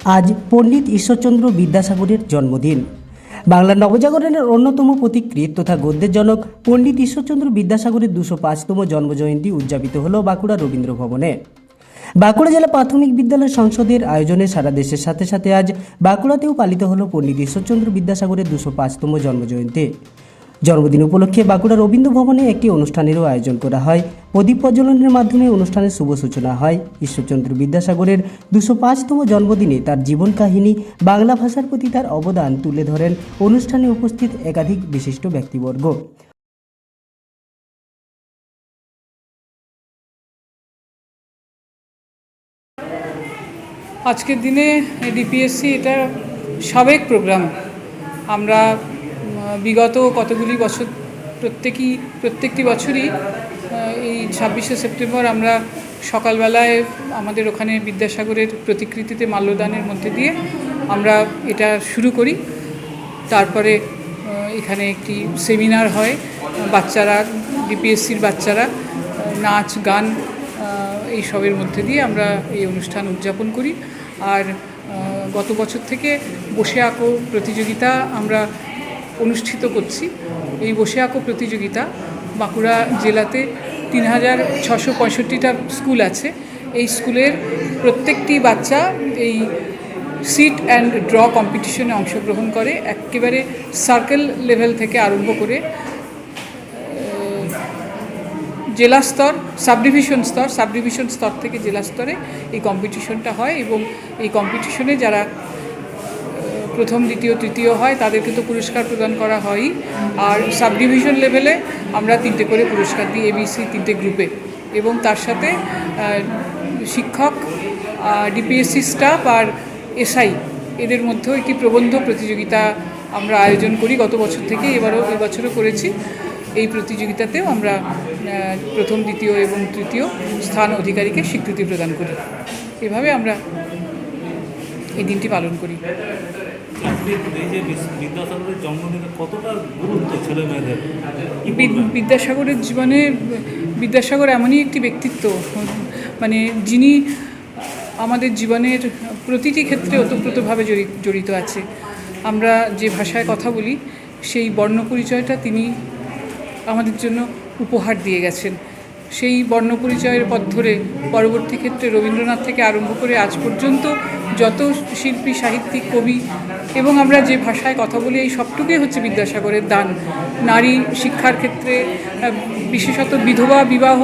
আজ পণ্ডিত ঈশ্বরচন্দ্র বিদ্যাসাগরের জন্মদিন। বাংলার নবজাগরণের অন্যতম পথিকৃৎ তথা গদ্যের জনক পণ্ডিত ঈশ্বরচন্দ্র বিদ্যাসাগরের 205তম জন্মজয়ন্তী উদযাপিত হল বাঁকুড়া রবীন্দ্র ভবনে। বাঁকুড়া জেলা প্রাথমিক বিদ্যালয় সংসদের আয়োজনে সারা দেশের সাথে সাথে আজ বাঁকুড়াতেও পালিত হল পণ্ডিত ঈশ্বরচন্দ্র বিদ্যাসাগরের 205তম জন্মজয়ন্তী। জন্মদিন উপলক্ষে বাঁকুড়া রবীন্দ্র ভবনে একটি অনুষ্ঠানেরও আয়োজন করা হয়। প্রদীপ প্রজ্বলনের মাধ্যমে অনুষ্ঠানের শুভ সূচনা হয়। ঈশ্বরচন্দ্র বিদ্যাসাগরের 205তম জন্মদিনে তার জীবন কাহিনী, বাংলা ভাষার প্রতি তার অবদান তুলে ধরেন অনুষ্ঠানে উপস্থিত একাধিক বিশিষ্ট ব্যক্তিবর্গ। আজকের দিনে ডিপিএসসি এটা সাবেক প্রোগ্রাম। আমরা বিগত কতগুলি বছর প্রত্যেকটি বছরই এই 26শে সেপ্টেম্বর আমরা সকালবেলায় আমাদের ওখানে বিদ্যাসাগরের প্রতিকৃতিতে মাল্যদানের মধ্যে দিয়ে আমরা এটা শুরু করি। তারপরে এখানে একটি সেমিনার হয়, বাচ্চারা, ডিপিএসসির বাচ্চারা নাচ গান এইসবের মধ্যে দিয়ে আমরা এই অনুষ্ঠান উদযাপন করি। আর গত বছর থেকে বসে আঁকো প্রতিযোগিতা আমরা অনুষ্ঠিত করছি। এই বসে আঁকো প্রতিযোগিতা বাঁকুড়া জেলাতে 3665টা স্কুল আছে। এই স্কুলের প্রত্যেকটি বাচ্চা এই সিট অ্যান্ড ড্র কম্পিটিশনে অংশগ্রহণ করে। একেবারে সার্কেল লেভেল থেকে আরম্ভ করে জেলা স্তর, সাবডিভিশন স্তর থেকে জেলা স্তরে এই কম্পিটিশনটা হয়। এবং এই কম্পিটিশনে যারা প্রথম, দ্বিতীয়, তৃতীয় হয় তাদেরকে তো পুরস্কার প্রদান করা হয়ই। আর সাবডিভিশন লেভেলে আমরা 3টে করে পুরস্কার দিই, ABC 3টে গ্রুপে। এবং তার সাথে শিক্ষক, ডিপিএসসি স্টাফ আর এসআই এদের মধ্যেও একটি প্রবন্ধ প্রতিযোগিতা আমরা আয়োজন করি গত বছর থেকে। এবছরও করেছি। এই প্রতিযোগিতাতেও আমরা প্রথম, দ্বিতীয় এবং তৃতীয় স্থান অধিকারীকে স্বীকৃতি প্রদান করি। এভাবে আমরা এই দিনটি পালন করি। বিদ্যাসাগরের জন্মদিনে কতটা গুরুত্ব ছেলে মেয়েদের? বিদ্যাসাগরের জীবনে বিদ্যাসাগর এমনই একটি ব্যক্তিত্ব, মানে যিনি আমাদের জীবনের প্রতিটি ক্ষেত্রে ওতপ্রোতভাবে জড়িত আছে। আমরা যে ভাষায় কথা বলি সেই বর্ণপরিচয়টা তিনি আমাদের জন্য উপহার দিয়ে গেছেন। সেই বর্ণপরিচয়ের পথ ধরে পরবর্তী ক্ষেত্রে রবীন্দ্রনাথ থেকে আরম্ভ করে আজ পর্যন্ত যত শিল্পী, সাহিত্যিক, কবি এবং আমরা যে ভাষায় কথা বলি এই সবটুকুই হচ্ছে বিদ্যাসাগরের দান। নারী শিক্ষার ক্ষেত্রে বিশেষত বিধবা বিবাহ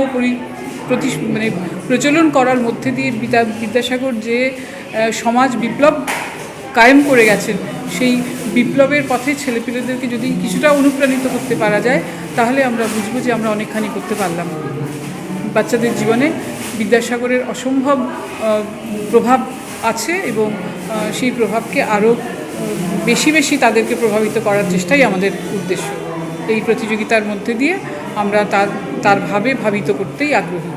প্রচলন করার মধ্যে দিয়ে বিদ্যাসাগর যে সমাজ বিপ্লব কায়েম করে গেছেন, সেই বিপ্লবের পথে ছেলেপিলেদেরকে যদি কিছুটা অনুপ্রাণিত করতে পারা যায় তাহলে আমরা বুঝবো যে আমরা অনেকখানি করতে পারলাম। বাচ্চাদের জীবনে বিদ্যাসাগরের অসম্ভব প্রভাব আছে এবং সেই প্রভাবকে আরও বেশি তাদেরকে প্রভাবিত করার চেষ্টাই আমাদের উদ্দেশ্য। এই প্রতিযোগিতার মধ্যে দিয়ে আমরা তার ভাবে ভাবিত করতেই আগ্রহী।